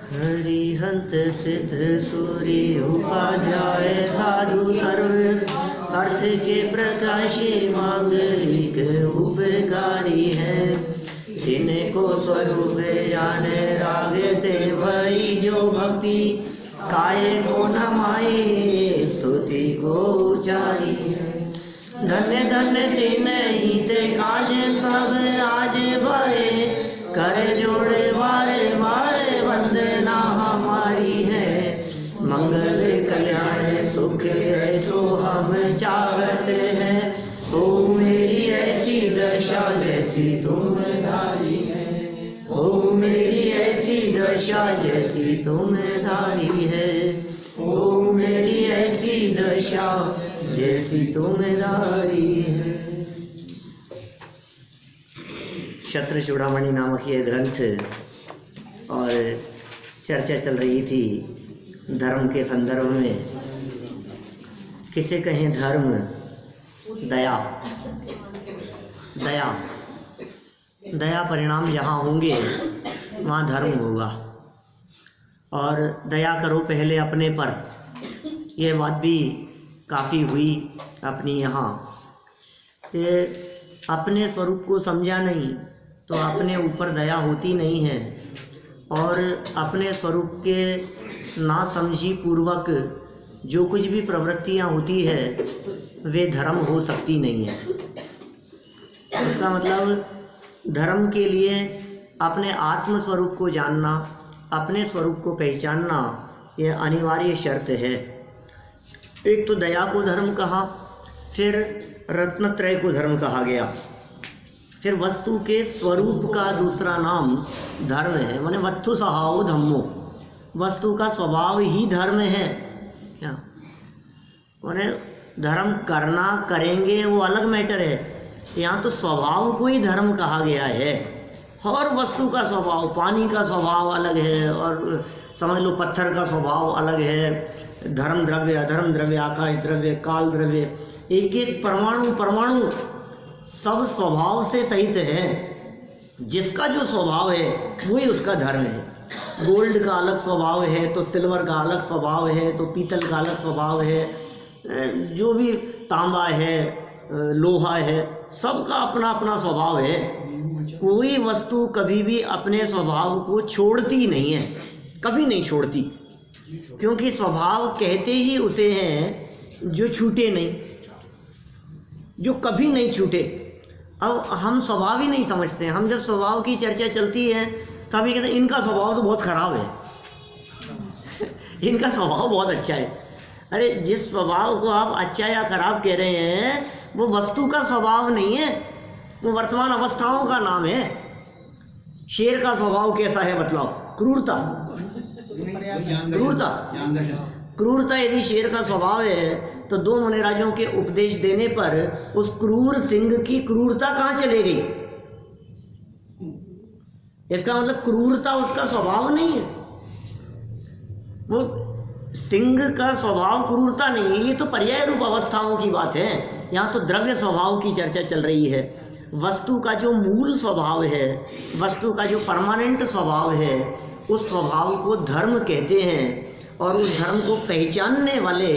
हरिहंत सिद्ध सूरी उपाध्याय साधु सर्व अर्थ के प्रकाशी मांगलिक उपकारी है। जिनको स्वरूप जाने रागे ते भई जो भक्ति काये को न माई स्तुति को उचारी है। धन्य धन्य तिन्हीं से काज सब आज भये कर जोड़े बारे बारे वंदना हमारी है। मंगल कल्याण सुख ऐसो हम चाहते हैं। ओ मेरी ऐसी दशा जैसी तुम धारी है। ओ मेरी ऐसी दशा जैसी तुम धारी है। ओ मेरी ऐसी दशा जैसी तुम धारी है। क्षत्र चूड़ामणि नामक ये ग्रंथ और चर्चा चल रही थी धर्म के संदर्भ में। किसे कहें धर्म, दया। दया दया परिणाम जहाँ होंगे वहाँ धर्म होगा। और दया करो पहले अपने पर, ये बात भी काफ़ी हुई अपनी यहाँ कि अपने स्वरूप को समझा नहीं तो अपने ऊपर दया होती नहीं है। और अपने स्वरूप के ना समझी पूर्वक जो कुछ भी प्रवृत्तियाँ होती है वे धर्म हो सकती नहीं है। इसका मतलब धर्म के लिए अपने आत्म स्वरूप को जानना, अपने स्वरूप को पहचानना यह अनिवार्य शर्त है। एक तो दया को धर्म कहा, फिर रत्नत्रय को धर्म कहा गया, फिर वस्तु के स्वरूप का दूसरा नाम धर्म है। माने वस्तु स्वभाव धम्मो, वस्तु का स्वभाव ही धर्म है। क्या माने धर्म करना करेंगे वो अलग मैटर है, यहाँ तो स्वभाव को ही धर्म कहा गया है। और वस्तु का स्वभाव, पानी का स्वभाव अलग है और समझ लो पत्थर का स्वभाव अलग है। धर्म द्रव्य, अधर्म द्रव्य, आकाश द्रव्य, काल द्रव्य, एक एक परमाणु परमाणु सब स्वभाव से सहित है। जिसका जो स्वभाव है वही उसका धर्म है। गोल्ड का अलग स्वभाव है तो सिल्वर का अलग स्वभाव है, तो पीतल का अलग स्वभाव है, जो भी तांबा है, लोहा है, सबका अपना अपना स्वभाव है। कोई वस्तु कभी भी अपने स्वभाव को छोड़ती नहीं है, कभी नहीं छोड़ती, क्योंकि स्वभाव कहते ही उसे हैं जो छूटे नहीं, जो कभी नहीं छूटे। अब हम स्वभाव ही नहीं समझते। हम जब स्वभाव की चर्चा चलती है तो हम ये कहते हैं इनका स्वभाव तो बहुत खराब है इनका स्वभाव बहुत अच्छा है। अरे जिस स्वभाव को आप अच्छा या खराब कह रहे हैं वो वस्तु का स्वभाव नहीं है, वो वर्तमान अवस्थाओं का नाम है। शेर का स्वभाव कैसा है बतलाओ? क्रूरता। क्रूरता क्रूरता यदि शेर का स्वभाव है तो दो मुनिराजों के उपदेश देने पर उस क्रूर सिंह की क्रूरता कहाँ चले गई? इसका मतलब क्रूरता उसका स्वभाव नहीं है। वो सिंह का स्वभाव क्रूरता नहीं है, ये तो पर्याय रूप अवस्थाओं की बात है। यहाँ तो द्रव्य स्वभाव की चर्चा चल रही है। वस्तु का जो मूल स्वभाव है, वस्तु का जो परमानेंट स्वभाव है, उस स्वभाव को धर्म कहते हैं। और उस धर्म को पहचानने वाले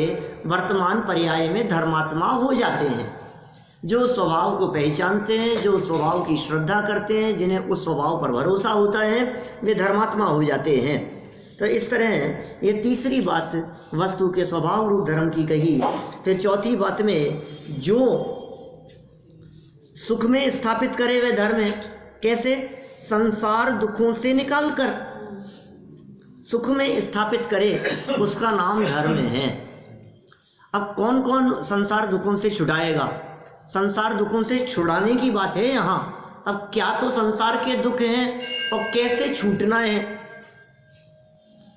वर्तमान पर्याय में धर्मात्मा हो जाते हैं। जो स्वभाव को पहचानते हैं, जो स्वभाव की श्रद्धा करते हैं, जिन्हें उस स्वभाव पर भरोसा होता है, वे धर्मात्मा हो जाते हैं। तो इस तरह ये तीसरी बात वस्तु के स्वभाव रूप धर्म की कही। फिर चौथी बात में जो सुख में स्थापित करे वे धर्म है। कैसे? संसार दुखों से निकाल कर सुख में स्थापित करे, उसका नाम धर्म है। अब कौन कौन संसार दुखों से छुड़ाएगा? संसार दुखों से छुड़ाने की बात है यहाँ। अब क्या तो संसार के दुख हैं और कैसे छूटना है।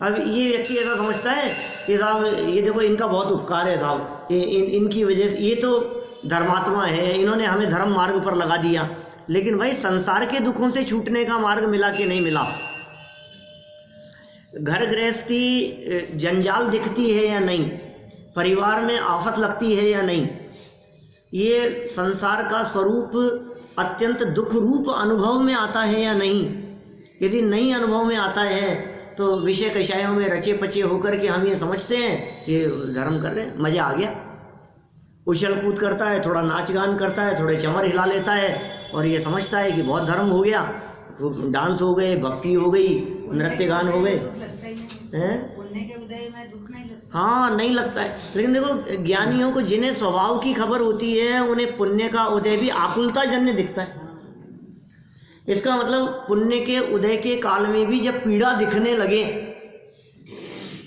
अब ये व्यक्ति ऐसा समझता है कि साहब ये देखो इनका बहुत उपकार है साहब, इनकी वजह से ये तो धर्मात्मा है, इन्होंने हमें धर्म मार्ग पर लगा दिया। लेकिन भाई संसार के दुखों से छूटने का मार्ग मिला कि नहीं मिला? घर गृहस्थी जंजाल दिखती है या नहीं? परिवार में आफत लगती है या नहीं? ये संसार का स्वरूप अत्यंत दुख रूप अनुभव में आता है या नहीं? यदि नहीं अनुभव में आता है तो विषय कषायों में रचे पचे होकर के हम ये समझते हैं कि धर्म कर रहे हैं, मज़ा आ गया। उछल कूद करता है, थोड़ा नाच गान करता है, थोड़े चमर हिला लेता है और ये समझता है कि बहुत धर्म हो गया, डांस हो गए, भक्ति हो गई, नृत्य गान हो गए। हाँ, नहीं लगता है। लेकिन देखो, ज्ञानियों को जिन्हें स्वभाव की खबर होती है उन्हें पुण्य का उदय भी आकुलता जन्य दिखता है। इसका मतलब पुण्य के उदय के काल में भी जब पीड़ा दिखने लगे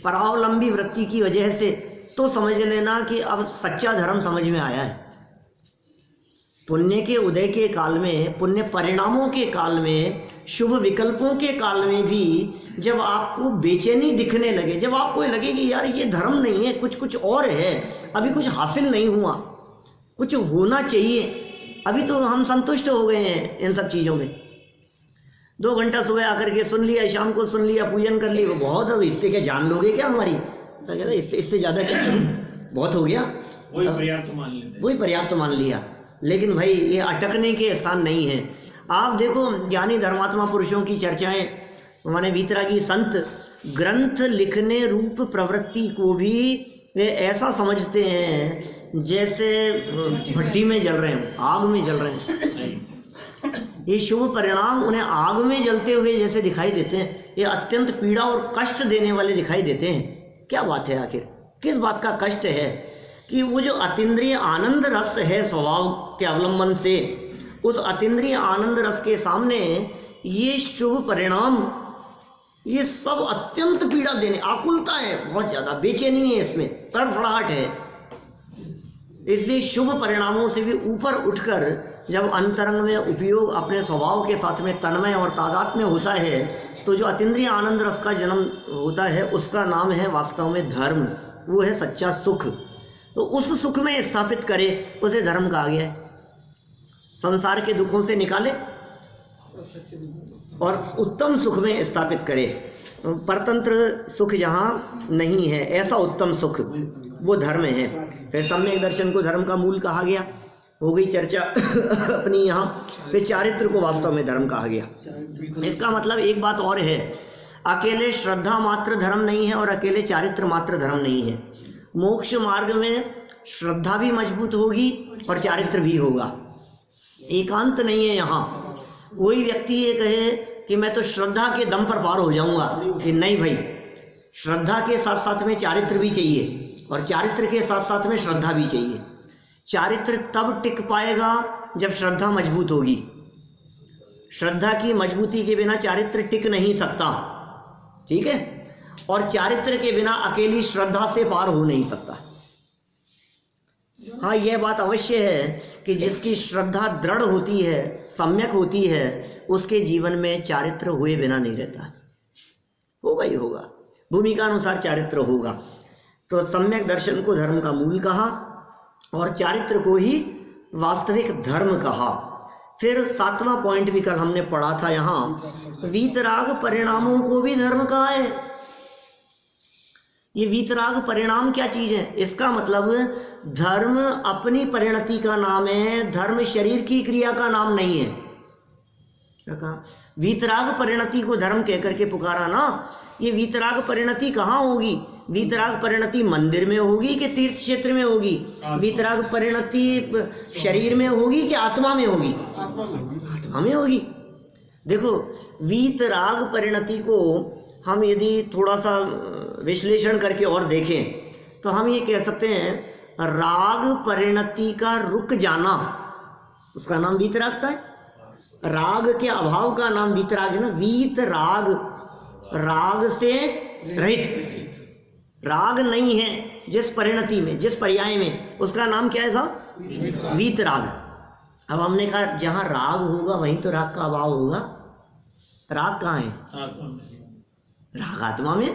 परावलंबी वृत्ति की वजह से, तो समझ लेना कि अब सच्चा धर्म समझ में आया है। पुण्य के उदय के काल में, पुण्य परिणामों के काल में, शुभ विकल्पों के काल में भी जब आपको बेचैनी दिखने लगे, जब आपको लगे कि यार ये धर्म नहीं है, कुछ और है, अभी कुछ हासिल नहीं हुआ, कुछ होना चाहिए, अभी तो हम संतुष्ट हो गए हैं इन सब चीज़ों में, 2 घंटा सुबह आकर के सुन लिया, शाम को सुन लिया, पूजन कर लिया, वो बहुत, अब इससे क्या जान लोगे क्या हमारी? तो कहते इससे ज़्यादा क्या करूं, बहुत हो गया, वही पर्याप्त मान लिया। लेकिन भाई ये अटकने के स्थान नहीं है। आप देखो, ज्ञानी धर्मात्मा पुरुषों की चर्चाएं, माने वीतरागी संत ग्रंथ लिखने रूप प्रवृत्ति को भी वे ऐसा समझते हैं जैसे भट्टी में जल रहे हैं, आग में जल रहे हैं। ये शुभ परिणाम उन्हें आग में जलते हुए जैसे दिखाई देते हैं, ये अत्यंत पीड़ा और कष्ट देने वाले दिखाई देते हैं। क्या बात है, आखिर किस बात का कष्ट है? कि वो जो अतीन्द्रिय आनंद रस है स्वभाव के अवलंबन से, उस अतीन्द्रिय आनंद रस के सामने ये शुभ परिणाम, ये सब अत्यंत पीड़ा देने, आकुलता है, बहुत ज़्यादा बेचैनी है, इसमें तड़फड़ाहट है। इसलिए शुभ परिणामों से भी ऊपर उठकर जब अंतरंग में उपयोग अपने स्वभाव के साथ में तन्मय और तादात्म्य होता है, तो जो अतीन्द्रिय आनंद रस का जन्म होता है उसका नाम है वास्तव में धर्म। वो है सच्चा सुख। तो उस सुख में स्थापित करे उसे धर्म कहा गया है। संसार के दुखों से निकाले और उत्तम सुख में स्थापित करे। परतंत्र सुख जहाँ नहीं है, ऐसा उत्तम सुख वो धर्म है। फिर सम्यक दर्शन को धर्म का मूल कहा गया, हो गई चर्चा अपनी यहाँ। फिर चारित्र को वास्तव में धर्म कहा गया। इसका मतलब एक बात और है, अकेले श्रद्धा मात्र धर्म नहीं है और अकेले चारित्र मात्र धर्म नहीं है। मोक्ष मार्ग में श्रद्धा भी मजबूत होगी और चारित्र भी होगा। एकांत नहीं है यहाँ। कोई व्यक्ति ये कहे कि मैं तो श्रद्धा के दम पर पार हो जाऊंगा, कि नहीं भाई, श्रद्धा के साथ साथ में चारित्र भी चाहिए और चारित्र के साथ साथ में श्रद्धा भी चाहिए। चारित्र तब टिक पाएगा जब श्रद्धा मजबूत होगी। श्रद्धा की मजबूती के बिना चारित्र टिक नहीं सकता, ठीक है। और चारित्र के बिना अकेली श्रद्धा से पार हो नहीं सकता। हाँ, यह बात अवश्य है कि जिसकी श्रद्धा दृढ़ होती है, सम्यक होती है, उसके जीवन में चारित्र हुए बिना नहीं रहता। होगा ही होगा, भूमिका अनुसार चारित्र होगा। तो सम्यक दर्शन को धर्म का मूल कहा और चारित्र को ही वास्तविक धर्म कहा। फिर 7वां पॉइंट भी कल हमने पढ़ा था यहाँ, वीतराग परिणामों को भी धर्म कहा है। ये वीतराग परिणाम क्या चीज है? इसका मतलब धर्म अपनी परिणति का नाम है, धर्म शरीर की क्रिया का नाम नहीं है। क्या कहा? वीतराग परिणति को धर्म कहकर के पुकारा ना। ये वीतराग परिणति कहाँ होगी? वीतराग परिणति मंदिर में होगी कि तीर्थ क्षेत्र में होगी? वीतराग परिणति शरीर में होगी कि आत्मा में होगी? आत्मा में होगी। देखो, वीतराग परिणति को हम यदि थोड़ा सा विश्लेषण करके और देखें तो हम ये कह सकते हैं, राग परिणति का रुक जाना, उसका नाम वीतरागता है। राग के अभाव का नाम वीतराग है ना। वीतराग, राग से रहित, राग नहीं है जिस परिणति में, जिस पर्याय में, उसका नाम क्या है साहब? वीतराग। अब हमने कहा जहां राग होगा वहीं तो राग का अभाव होगा। राग कहाँ है? राग आत्मा में।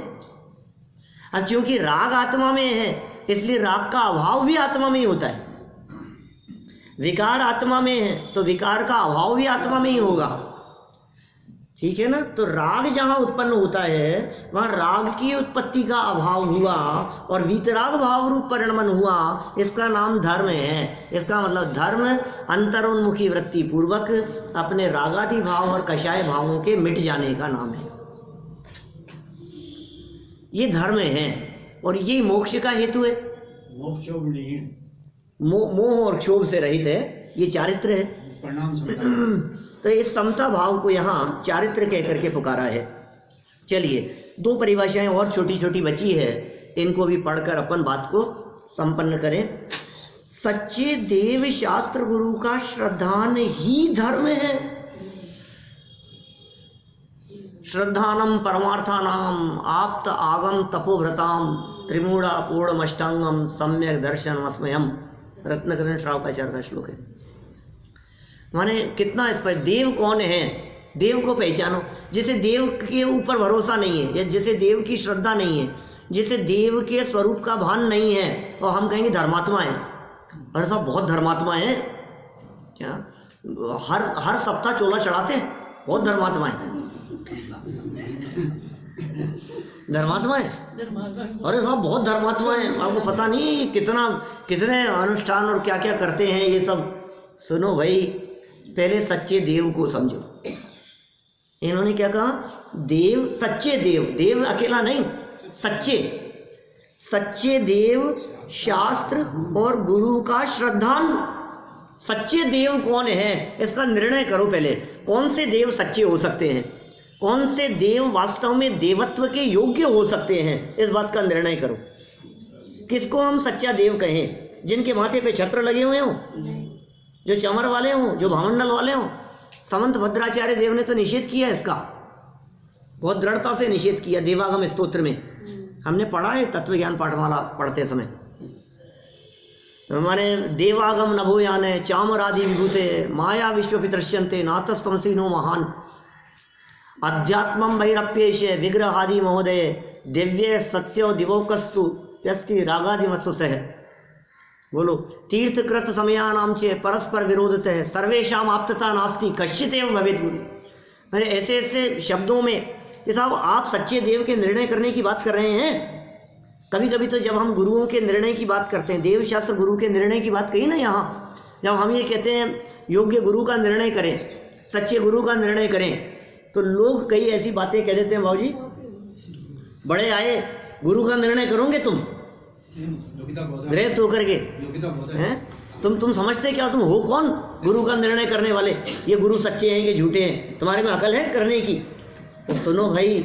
अब क्योंकि राग आत्मा में है इसलिए राग का अभाव भी आत्मा में ही होता है। विकार आत्मा में है तो विकार का अभाव भी आत्मा में ही होगा, ठीक है ना। तो राग जहां उत्पन्न होता है वहां राग की उत्पत्ति का अभाव हुआ और वीतराग भाव रूप परिणमन हुआ, इसका नाम धर्म है। इसका मतलब धर्म अंतरोन्मुखी वृत्ति पूर्वक अपने रागादि भाव और कषाय भावों के मिट जाने का नाम है। ये धर्म है और ये मोक्ष का हेतु है। मोक्ष और नहीं, मोह और क्षोभ से रहित है, ये चारित्र है। परिणाम समता। तो इस समता भाव को यहाँ चारित्र कह करके पुकारा है। चलिए 2 परिभाषाएं और छोटी छोटी बची है, इनको भी पढ़कर अपन बात को संपन्न करें। सच्चे देव शास्त्र गुरु का श्रद्धान ही धर्म है। श्रद्धानम परमार्थानाम आप्त आगम तपोभ्रताम त्रिमूढ़ा पूर्णमष्टांगम सम्यक दर्शन अस्मयम, रत्नकरण श्रावकाचार्य का श्लोक है। माने कितना इस पर देव कौन है, देव को पहचानो। जिसे देव के ऊपर भरोसा नहीं है, या जिसे देव की श्रद्धा नहीं है, जिसे देव के स्वरूप का भान नहीं है, और हम कहेंगे धर्मात्मा है। अरे साहब बहुत धर्मात्मा है क्या, हर सप्ताह चोला चढ़ाते हैं, बहुत धर्मात्मा है। धर्मात्मा है, अरे साहब बहुत धर्मात्मा है। आपको पता नहीं कितने अनुष्ठान और क्या क्या करते हैं ये सब। सुनो भाई, पहले सच्चे देव को समझो। इन्होंने क्या कहा, देव, सच्चे देव, देव अकेला नहीं, सच्चे देव शास्त्र और गुरु का श्रद्धान। सच्चे देव कौन है इसका निर्णय करो पहले। कौन से देव सच्चे हो सकते हैं, कौन से देव वास्तव में देवत्व के योग्य हो सकते हैं, इस बात का निर्णय करो। किसको हम सच्चा देव कहें? जिनके माथे पे छत्र लगे हुए हों, जो चमर वाले हों, जो भामंडल वाले हों। समंत भद्राचार्य देव ने तो निषेध किया इसका, बहुत दृढ़ता से निषेध किया देवागम स्तोत्र में। हमने पढ़ा है तत्व ज्ञान पाठमाला पढ़ते समय। माने देवागम नभो याने चामरादि विभूते माया विश्वपि दृश्यन्ते नातस्तमसी नो महान अध्यात्मम भैरप्येश विग्रहादि महोदय दिव्य सत्यो दिवोकस्तु यस्ति रागादि मत्सुसह। बोलो, तीर्थकृत समयानाम चे परस्पर विरोधतः सर्वेषाम आप्तता नास्ति कश्चिदेव भवेत् गुरु। मैंने ऐसे ऐसे शब्दों में ये साहब आप सच्चे देव के निर्णय करने की बात कर रहे हैं। कभी कभी तो जब हम गुरुओं के निर्णय की बात करते हैं, देव शास्त्र गुरु के निर्णय की बात कही ना, यहाँ जब हम ये कहते हैं योग्य गुरु का निर्णय करें, सच्चे गुरु का निर्णय करें, तो लोग कई ऐसी बातें कह देते हैं, बाबूजी बड़े आए, गुरु का निर्णय करोगे तुम गृहस्थ होकर के हैं? तुम समझते क्या, तुम हो कौन गुरु का निर्णय करने वाले? ये गुरु सच्चे हैं कि झूठे हैं, तुम्हारे में अकल है करने की? तो सुनो भाई,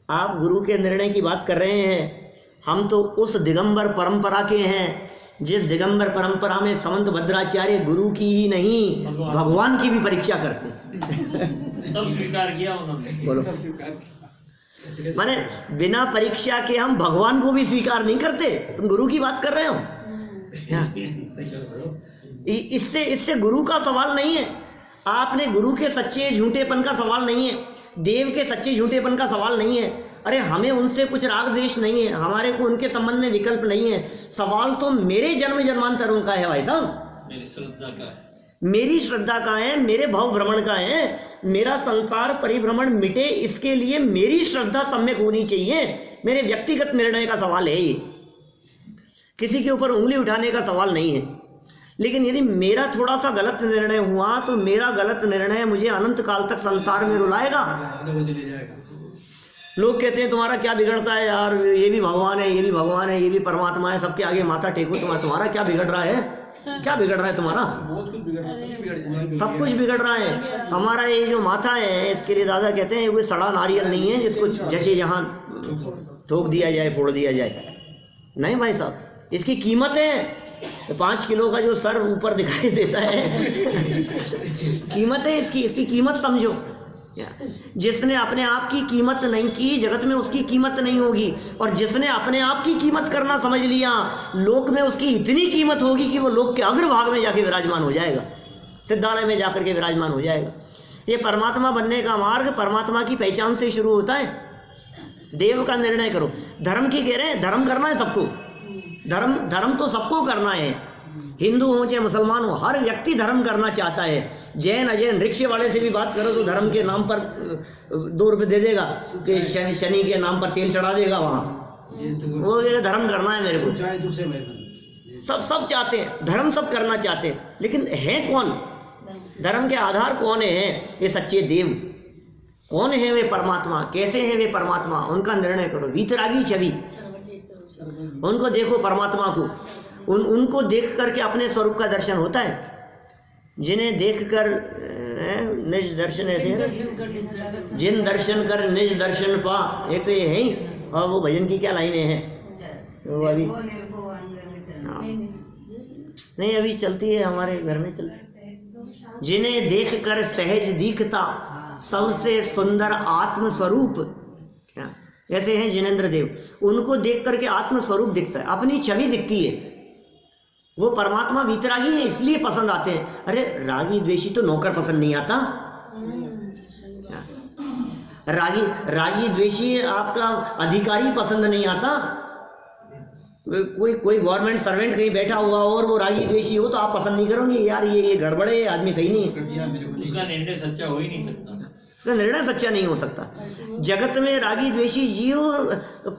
आप गुरु के निर्णय की बात कर रहे हैं, हम तो उस दिगंबर परंपरा के हैं जिस दिगंबर परंपरा में समंत भद्राचार्य गुरु की ही नहीं भगवान की भी परीक्षा करते। तब स्वीकार किया उन्होंने। बोलो, माने बिना परीक्षा के हम भगवान को भी स्वीकार नहीं करते, तुम गुरु की बात कर रहे हो। इससे गुरु का सवाल नहीं है, आपने गुरु के सच्चे झूठेपन का सवाल नहीं है, देव के सच्चे झूठेपन का सवाल नहीं है। अरे हमें उनसे कुछ राग द्वेष नहीं है, हमारे को उनके संबंध में विकल्प नहीं है। सवाल तो मेरे जन्म जन्मांतरों का है भाई साहब, मेरी श्रद्धा का है, मेरी श्रद्धा का है, मेरे भव भ्रमण का है। मेरा संसार परिभ्रमण मिटे, इसके लिए मेरी श्रद्धा सम्यक होनी चाहिए। मेरे व्यक्तिगत निर्णय का सवाल है ये, किसी के ऊपर उंगली उठाने का सवाल नहीं है। लेकिन यदि मेरा थोड़ा सा गलत निर्णय हुआ तो मेरा गलत निर्णय मुझे अनंत काल तक संसार में रुलाएगा। लोग कहते हैं तुम्हारा क्या बिगड़ता है यार, ये भी भगवान है, ये भी भगवान है, ये भी परमात्मा है, सबके आगे माथा टेको, तुम्हारा क्या बिगड़ रहा है? क्या बिगड़ रहा है तुम्हारा? बहुत कुछ बिगड़ रहा है, सब कुछ बिगड़ रहा है। हमारा ये जो माथा है, इसके लिए दादा कहते हैं ये कोई सड़ा नारियल नहीं है जिसको जैसे जहाँ ठोक दिया जाए, फोड़ दिया जाए। नहीं भाई साहब, इसकी कीमत है। 5 किलो का जो सर ऊपर दिखाई देता है कीमत है इसकी कीमत समझो। जिसने अपने आप की कीमत नहीं की, जगत में उसकी कीमत नहीं होगी। और जिसने अपने आप की कीमत करना समझ लिया, लोक में उसकी इतनी कीमत होगी कि वो लोक के अग्रभाग में जाके विराजमान हो जाएगा, सिद्धालय में जाकर के विराजमान हो जाएगा। ये परमात्मा बनने का मार्ग परमात्मा की पहचान से शुरू होता है। देव का निर्णय करो। धर्म की कह रहे हैं, धर्म करना है सबको, धर्म तो सबको करना है। हिंदू हो चाहे मुसलमान हो, हर व्यक्ति धर्म करना चाहता है। जैन अजैन रिक्शे वाले से भी बात करो तो धर्म के नाम पर 2 रुपये दे देगा कि शनि के नाम पर तेल चढ़ा देगा वहाँ, वो धर्म करना है मेरे को। सब चाहते हैं, धर्म सब करना चाहते हैं, लेकिन है कौन? धर्म के आधार कौन है? ये सच्चे देव। कौन है वे परमात्मा, कैसे है वे परमात्मा, उनका निर्णय करो। वीतरागी छवि, उनको देखो परमात्मा को, उनको देख करके अपने स्वरूप का दर्शन होता है। जिन्हें देखकर निज दर्शन, ऐसे है ना, जिन दर्शन कर निज दर्शन पा, एक तो ये है ही। और वो भजन की क्या लाइनें हैं वो अभी नहीं, अभी चलती है, हमारे घर में चलती है। जिन्हें देख कर सहज दिखता सबसे सुंदर आत्म स्वरूप, क्या ऐसे हैं जिनेंद्र देव, उनको देख करके आत्म स्वरूप दिखता है, अपनी छवि दिखती है। वो परमात्मा वीतरागी है इसलिए पसंद आते हैं। अरे रागी द्वेषी तो नौकर पसंद नहीं आता। रागी द्वेषी आपका अधिकारी पसंद नहीं आता। कोई गवर्नमेंट सर्वेंट कहीं बैठा हुआ और वो रागी द्वेषी हो तो आप पसंद नहीं करोगे, यार ये गड़बड़ है, आदमी सही नहीं है। उसका निर्णय सच्चा हो ही नहीं सकता, उसका निर्णय सच्चा नहीं हो सकता। जगत में रागी द्वेषी जीव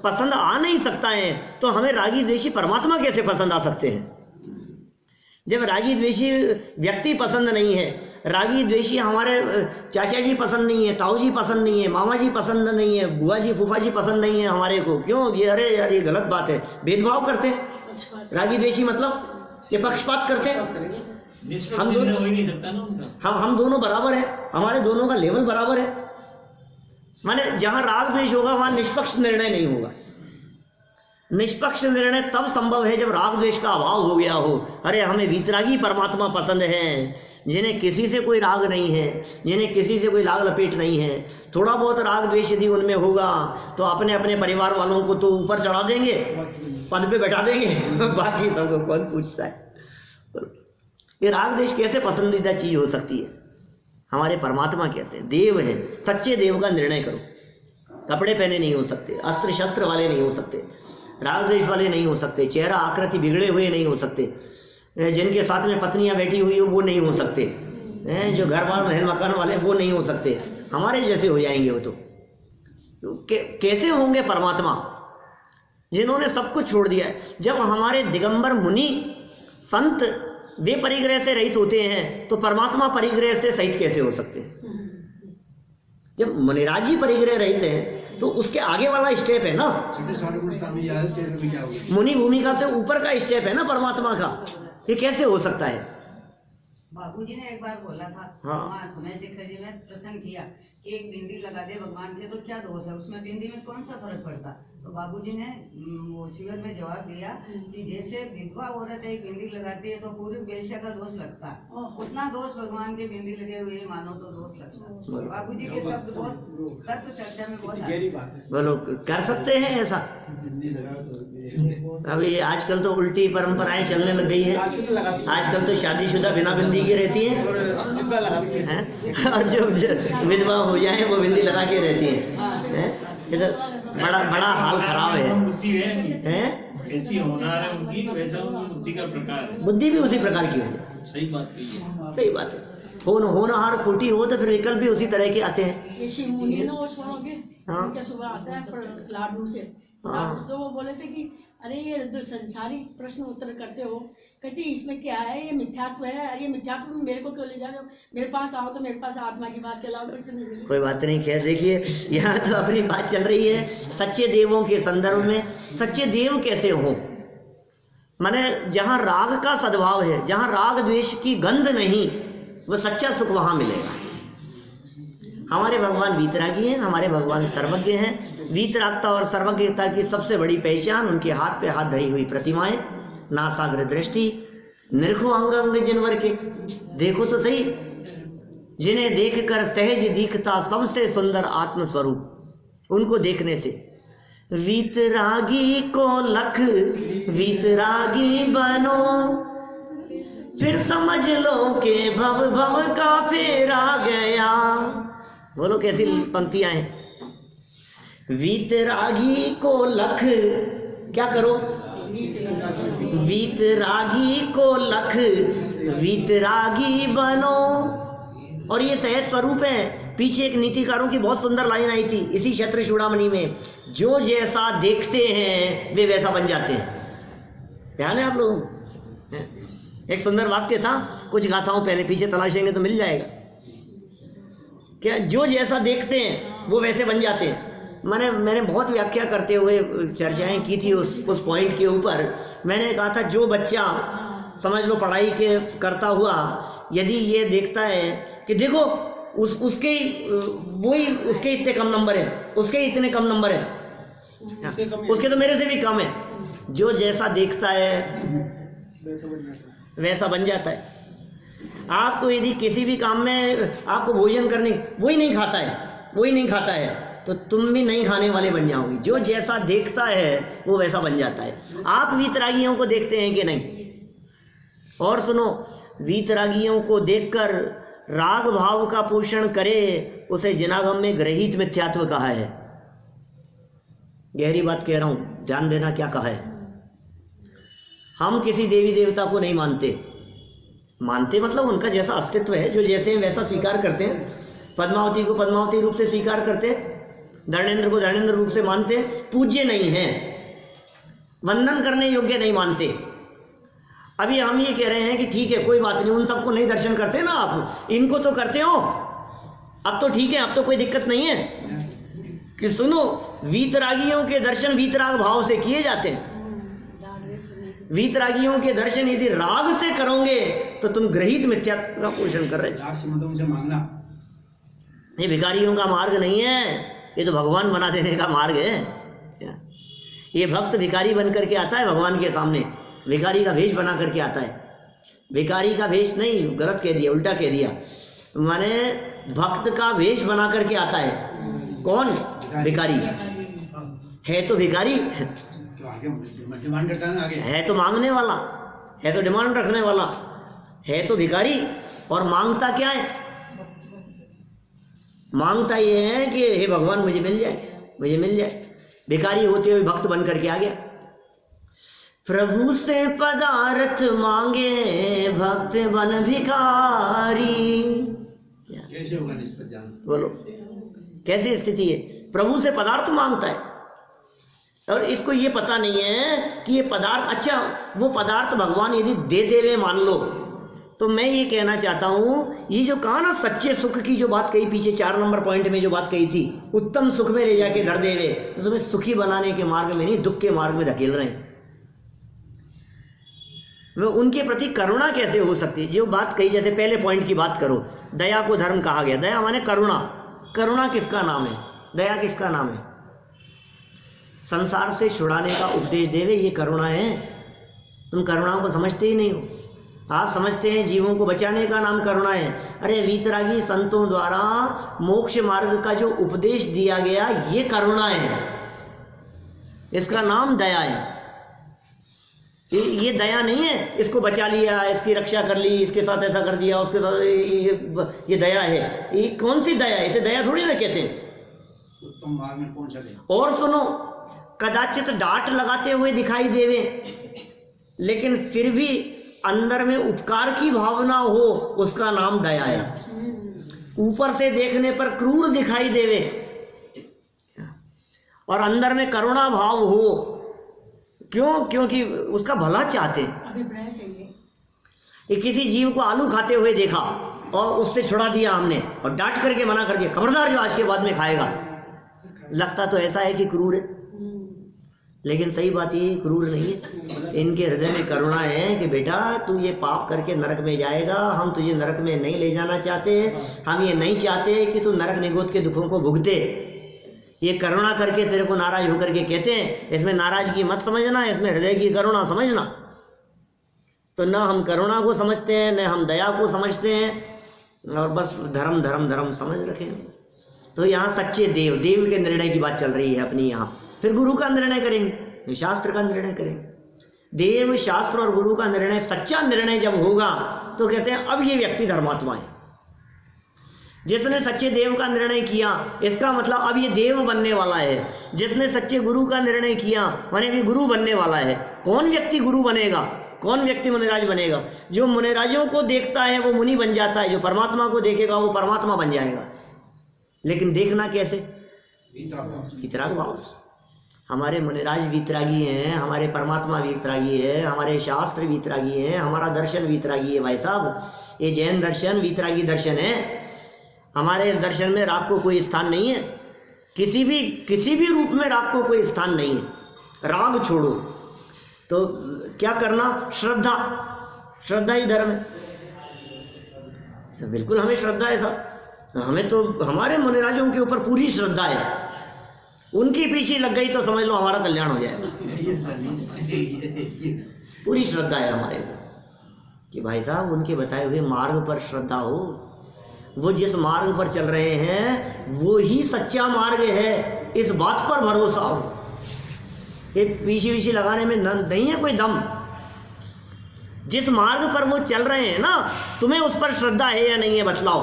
पसंद आ नहीं सकता है, तो हमें रागी द्वेषी परमात्मा कैसे पसंद आ सकते हैं? जब रागी द्वेषी व्यक्ति पसंद नहीं है, रागी द्वेषी हमारे चाचा जी पसंद नहीं है, ताऊ जी पसंद नहीं है, मामा जी पसंद नहीं है, बुआ जी फूफा जी पसंद नहीं है हमारे को, क्यों? ये अरे यार ये गलत बात है, भेदभाव करते हैं। रागी द्वेषी मतलब ये पक्षपात करते हैं। हम दोनों हो ही नहीं सकता ना उनका। हम दोनों बराबर है, हमारे दोनों का लेवल बराबर है। माने जहां राग द्वेष होगा वहां निष्पक्ष निर्णय नहीं होगा। निष्पक्ष निर्णय तब संभव है जब राग द्वेष का अभाव हो गया हो। अरे हमें वीतरागी परमात्मा पसंद है, जिन्हें किसी से कोई राग नहीं है, जिन्हें किसी से कोई लाग लपेट नहीं है। थोड़ा बहुत राग द्वेष यदि उनमें होगा तो अपने अपने परिवार वालों को तो ऊपर चढ़ा देंगे, पद पे बैठा देंगे, बाकी सबको कौन पूछता है। ये राग द्वेष कैसे पसंदीदा चीज हो सकती है? हमारे परमात्मा कैसे देव है, सच्चे देव का निर्णय करो। कपड़े पहने नहीं हो सकते, अस्त्र शस्त्र वाले नहीं हो सकते, राग द्वेष वाले नहीं हो सकते, चेहरा आकृति बिगड़े हुए नहीं हो सकते, जिनके साथ में पत्नियां बैठी हुई हो वो नहीं हो सकते, जो घर वाले महल मकान वाले वो नहीं हो सकते, हमारे जैसे हो जाएंगे वो तो कैसे होंगे परमात्मा जिन्होंने सब कुछ छोड़ दिया है? जब हमारे दिगंबर मुनि संत वे परिग्रह से रहित होते हैं तो परमात्मा परिग्रह से सहित कैसे हो सकते हैं? जब मुनिराज जी परिग्रह रहित हैं तो उसके आगे वाला स्टेप है ना, मुनि भूमिका से ऊपर का स्टेप है ना परमात्मा का। ये कैसे हो सकता है? बाबूजी ने एक बार बोला था, हाँ समय शेखर जी ने प्रश्न किया कि एक बिंदी लगा दे भगवान के तो क्या दोष है, उसमें बिंदी में कौन सा फर्क पड़ता? तो बाबूजी ने वो शिविर में जवाब दिया कि जैसे विधवा औरत एक बिंदी लगाती है तो पूरी वेश्या का दोष लगता है, उतना दोष भगवान के बिंदी लगे हुए मानो तो दोष लगता है। बाबूजी के शब्द बहुत तर्क चर्चा में बहुत गहरी बात है। बोलो कर सकते हैं ऐसा? अभी आजकल तो उल्टी परंपराएं चलने लग गई है। आजकल तो शादीशुदा बिना बिंदी के रहती हैं, और जो विधवा हो जाए वो बिंदी लगा के रहती हैं। बड़ा हाल खराब है। ऐसी होनहार है उनकी, वैसा उनकी बुद्धि का प्रकार है। बुद्धि भी उसी प्रकार की हो जाती है। सही बात कही है, सही बात है। होनहार खोटी हो तो फिर विकल्प भी उसी तरह के आते हैं। ये शिव मुनि ना वो सुनोगे, उनके सुबह आता है लाडू से, तो वो बोले थे कि अरे ये जो संसारी प्रश्न उत्तर करते हो, कहते इसमें क्या है, ये मिथ्यात्व है, अरे ये मिथ्यात्व में मेरे को क्यों ले जा रहे हो? मेरे पास आओ तो मेरे पास आत्मा की बात चलाओ। कोई बात नहीं। खैर देखिए, यहाँ तो अपनी बात चल रही है सच्चे देवों के संदर्भ में। सच्चे देव कैसे हों? माने जहाँ राग का सद्भाव है, जहाँ राग द्वेष की गंध नहीं, वो सच्चा सुख वहाँ मिलेगा। हमारे भगवान वीतरागी हैं, हमारे भगवान सर्वज्ञ हैं। वीतरागता और सर्वज्ञता की सबसे बड़ी पहचान उनके हाथ पे हाथ धरी हुई प्रतिमाएं, नासाग्र दृष्टि, निरखो अंग अंग जिनवर के, देखो तो सही, जिन्हें देखकर सहज दिखता सबसे सुंदर आत्मस्वरूप। उनको देखने से वीतरागी को लख वीतरागी बनो, फिर समझ लो के भव भव का फेरा गया। बोलो कैसी पंक्तियां हैं? वीतरागी को लख, क्या करो? वीतरागी को लख वीतरागी बनो। और ये सहज स्वरूप है। पीछे एक नीतिकारों की बहुत सुंदर लाइन आई थी इसी क्षेत्र चूड़ामणि में, जो जैसा देखते हैं वे वैसा बन जाते हैं। ध्यान है आप लोगों को? एक सुंदर वाक्य था, कुछ गाथाओं पहले पीछे तलाशेंगे तो मिल जाएगा। क्या जो जैसा देखते हैं वो वैसे बन जाते हैं। मैंने बहुत व्याख्या करते हुए चर्चाएं की थी उस पॉइंट के ऊपर। मैंने कहा था जो बच्चा समझ लो पढ़ाई के करता हुआ यदि ये देखता है कि देखो उसके इतने कम नंबर है, उसके इतने कम नंबर है, उसके तो मेरे से भी कम है, जो जैसा देखता है वैसा बन जाता है। आपको यदि किसी भी काम में आपको भोजन करने वही नहीं खाता है तो तुम भी नहीं खाने वाले बन जाओगे। जो जैसा देखता है वो वैसा बन जाता है। आप वीतरागियों को देखते हैं कि नहीं? और सुनो, वीतरागियों को देखकर राग भाव का पोषण करे उसे जिनागम में ग्रहित मिथ्यात्व कहा है। गहरी बात कह रहा हूं, ध्यान देना क्या कहा है। हम किसी देवी देवता को नहीं मानते मतलब उनका जैसा अस्तित्व है, जो जैसे हैं वैसा स्वीकार करते हैं। पद्मावती को पद्मावती रूप से स्वीकार करते हैं, धर्मेंद्र को धर्मेंद्र रूप से मानते, पूज्य नहीं हैं, वंदन करने योग्य नहीं मानते। अभी हम ये कह रहे हैं कि ठीक है कोई बात नहीं, उन सबको नहीं दर्शन करते ना आप, इनको तो करते हो, अब तो ठीक है, अब तो कोई दिक्कत नहीं है। कि सुनो, वीतरागियों के दर्शन वीतराग भाव से किए जाते हैं। वीतरागियों के दर्शन यदि राग से करोगे तो तुम ग्रहित मिथ्यात्व का पोषण कर रहे हो। राग से मतलब उनसे मांगना, ये भिखारियों का मार्ग नहीं है, ये तो भगवान बना देने का मार्ग है। ये भक्त भिखारी बन करके आता है भगवान के सामने, भिखारी का भेष बना करके आता है। भिखारी का भेष नहीं, गलत कह दिया, उल्टा कह दिया, माने भक्त का भेष बना करके आता है। कौन? भिखारी है तो भिखारी डिमांड करता है ना, आगे है तो मांगने वाला, है तो डिमांड रखने वाला, है तो भिखारी। और मांगता क्या है? मांगता ये है कि हे भगवान मुझे मिल जाए। भिखारी होते हुए भक्त बन करके आ गया। प्रभु से पदार्थ मांगे भक्त बन भिखारी। कैसे होगा निस्बत जान? बोलो कैसी स्थिति है? प्रभु से पदार्थ मांगता है और इसको ये पता नहीं है कि ये पदार्थ, अच्छा वो पदार्थ भगवान यदि दे देवे मान लो, तो मैं ये कहना चाहता हूँ, ये जो कहा ना सच्चे सुख की जो बात कही पीछे 4 नंबर पॉइंट में जो बात कही थी, उत्तम सुख में ले जाके धर देवे, तो तुम्हें सुखी बनाने के मार्ग में नहीं दुख के मार्ग में धकेल रहे हैं। वो उनके प्रति करुणा कैसे हो सकती है? जो बात कही, जैसे पहले पॉइंट की बात करो, दया को धर्म कहा गया। दया माने करुणा। करुणा किसका नाम है? दया किसका नाम है? संसार से छुड़ाने का उपदेश देवे, ये करुणा है। तुम करुणा को समझते ही नहीं हो। आप समझते हैं जीवों को बचाने का नाम करुणा है। अरे वीतरागी संतों द्वारा मोक्ष मार्ग का जो उपदेश दिया गया ये करुणा है, इसका नाम दया है। ये दया नहीं है इसको बचा लिया, इसकी रक्षा कर ली, इसके साथ ऐसा कर दिया, उसके साथ, ये दया है। ये कौन सी दया है? इसे दया थोड़ी ना कहते हैं। उत्तम मार्ग में पहुंचा दे। और सुनो, कदाचित डांट लगाते हुए दिखाई देवे, लेकिन फिर भी अंदर में उपकार की भावना हो, उसका नाम दया है। ऊपर से देखने पर क्रूर दिखाई देवे और अंदर में करुणा भाव हो, क्यों? क्योंकि उसका भला चाहते हैं। ये किसी जीव को आलू खाते हुए देखा और उससे छुड़ा दिया हमने और डांट करके मना करके, खबरदार जो आज के बाद में खाएगा, लगता तो ऐसा है कि क्रूर है, लेकिन सही बात ये क्रूर नहीं है। इनके हृदय में करुणा है कि बेटा तू ये पाप करके नरक में जाएगा, हम तुझे नरक में नहीं ले जाना चाहते, हम ये नहीं चाहते कि तू नरक निगोद के दुखों को भुगते। ये करुणा करके तेरे को नाराज होकर के कहते हैं। इसमें नाराजगी मत समझना, इसमें हृदय की करुणा समझना। तो न हम करुणा को समझते हैं, न हम दया को समझते हैं, और बस धर्म धर्म धर्म समझ रखे। तो यहाँ सच्चे देव के निर्णय की बात चल रही है अपनी यहाँ। फिर गुरु का निर्णय करेंगे, शास्त्र का निर्णय करेंगे। देव, शास्त्र और गुरु का निर्णय, सच्चा निर्णय जब होगा तो कहते हैं अब ये व्यक्ति धर्मात्मा है। जिसने सच्चे देव का निर्णय किया, इसका मतलब अब ये देव बनने वाला है। जिसने सच्चे गुरु का निर्णय किया माने भी गुरु बनने वाला है। कौन व्यक्ति गुरु बनेगा? कौन व्यक्ति मुनिराज बनेगा? जो मुनिराजों को देखता है वो मुनि बन जाता है, जो परमात्मा को देखेगा वो परमात्मा बन जाएगा। लेकिन देखना कैसे? वीतराग भाव से। हमारे मुनिराज वीतरागी हैं, हमारे परमात्मा वीतरागी है, हमारे शास्त्र वीतरागी हैं, हमारा दर्शन वीतरागी है। भाई साहब, ये जैन दर्शन वीतरागी दर्शन है। हमारे इस दर्शन में राग को कोई स्थान नहीं है, किसी भी रूप में राग को कोई स्थान नहीं है। राग छोड़ो तो क्या करना, श्रद्धा ही धर्म है। बिल्कुल हमें श्रद्धा है साहब, हमें तो हमारे मुनिराजों के ऊपर पूरी श्रद्धा है। उनकी पीछे लग गई तो समझ लो हमारा कल्याण हो जाएगा। पूरी श्रद्धा है हमारे कि भाई साहब उनके बताए हुए मार्ग पर श्रद्धा हो। वो जिस मार्ग पर चल रहे हैं वो ही सच्चा मार्ग है, इस बात पर भरोसा हो। ये पीछे लगाने में नहीं है कोई दम। जिस मार्ग पर वो चल रहे हैं ना, तुम्हें उस पर श्रद्धा है या नहीं है बतलाओ।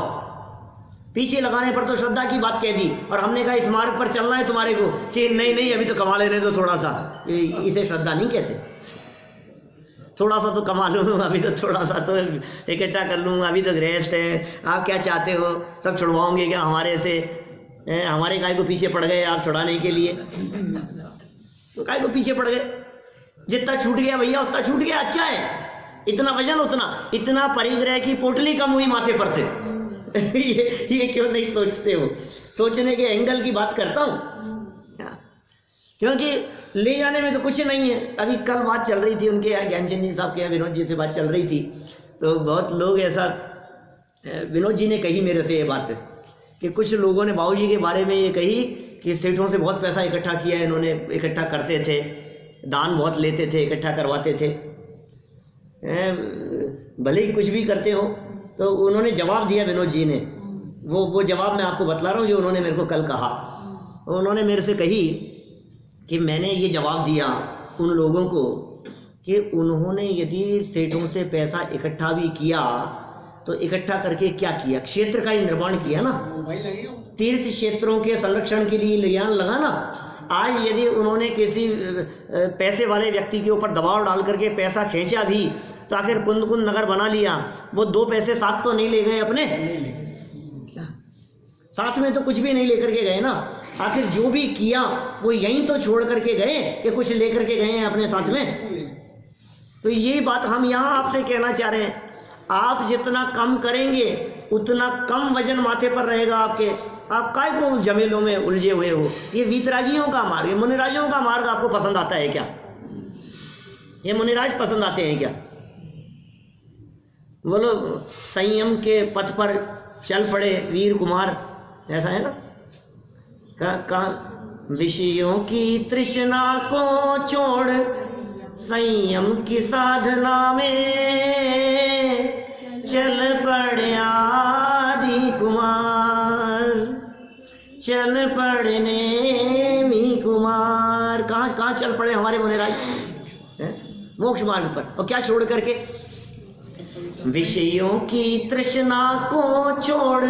पीछे लगाने पर तो श्रद्धा की बात कह दी और हमने कहा इस मार्ग पर चलना है तुम्हारे को, कि नहीं अभी तो कमा लेने दो थोड़ा सा, इसे श्रद्धा नहीं कहते। थोड़ा सा तो कमा लूँ अभी, तो थोड़ा सा तो इकट्ठा कर लूँ, अभी तो गृहस्थ है, आप क्या चाहते हो, सब छुड़वाओगे क्या हमारे से? हमारे काय को पीछे पड़ गए आप छुड़ाने के लिए, तो काय को पीछे पड़ गए? जितना छूट गया भैया उतना छूट गया, अच्छा है। इतना वजन इतना परिग्रह की पोटली कम हुई माथे पर से। ये क्यों नहीं सोचते हो? सोचने के एंगल की बात करता हूँ, क्योंकि ले जाने में तो कुछ नहीं है। अभी कल बात चल रही थी उनके यहाँ, ज्ञानचंद जी साहब के यहाँ विनोद जी से बात चल रही थी, तो बहुत लोग ऐसा, विनोद जी ने कही मेरे से ये बात कि कुछ लोगों ने बाबूजी के बारे में ये कही कि सेठों से बहुत पैसा इकट्ठा किया है इन्होंने, इकट्ठा करते थे, दान बहुत लेते थे, इकट्ठा करवाते थे, भले ही कुछ भी करते हो। तो उन्होंने जवाब दिया विनोद जी ने, वो जवाब मैं आपको बतला रहा हूँ जो उन्होंने मेरे को कल कहा। उन्होंने मेरे से कही कि मैंने ये जवाब दिया उन लोगों को कि उन्होंने यदि सेठों से पैसा इकट्ठा भी किया तो इकट्ठा करके क्या किया? क्षेत्र का ही निर्माण किया ना, तीर्थ क्षेत्रों के संरक्षण के लिए लगा ना। आज यदि उन्होंने किसी पैसे वाले व्यक्ति के ऊपर दबाव डाल करके पैसा खींचा भी तो आखिर कुंद नगर बना लिया, वो 2 पैसे साथ तो नहीं ले गए अपने, क्या साथ में तो कुछ भी नहीं लेकर के गए ना। आखिर जो भी किया वो यहीं तो छोड़ करके गए कि कुछ लेकर के गए हैं अपने साथ में। तो यही बात हम यहाँ आपसे कहना चाह रहे हैं, आप जितना कम करेंगे उतना कम वजन माथे पर रहेगा आपके। आप काय को उस जमेलों में उलझे हुए हो? ये वीतरागियों का मार्ग, ये मुनिराजों का मार्ग आपको पसंद आता है क्या? ये मुनिराज पसंद आते हैं क्या? बोलो, संयम के पथ पर चल पड़े वीर कुमार, ऐसा है ना। विषयों की तृष्णा को छोड़ संयम की साधना में चल पड़े आदि कुमार, चल पड़ने मी कुमार। कहाँ चल पड़े हमारे मुनिराज? मोक्ष मार्ग पर। और क्या छोड़ करके? विषयों की तृष्णा को छोड़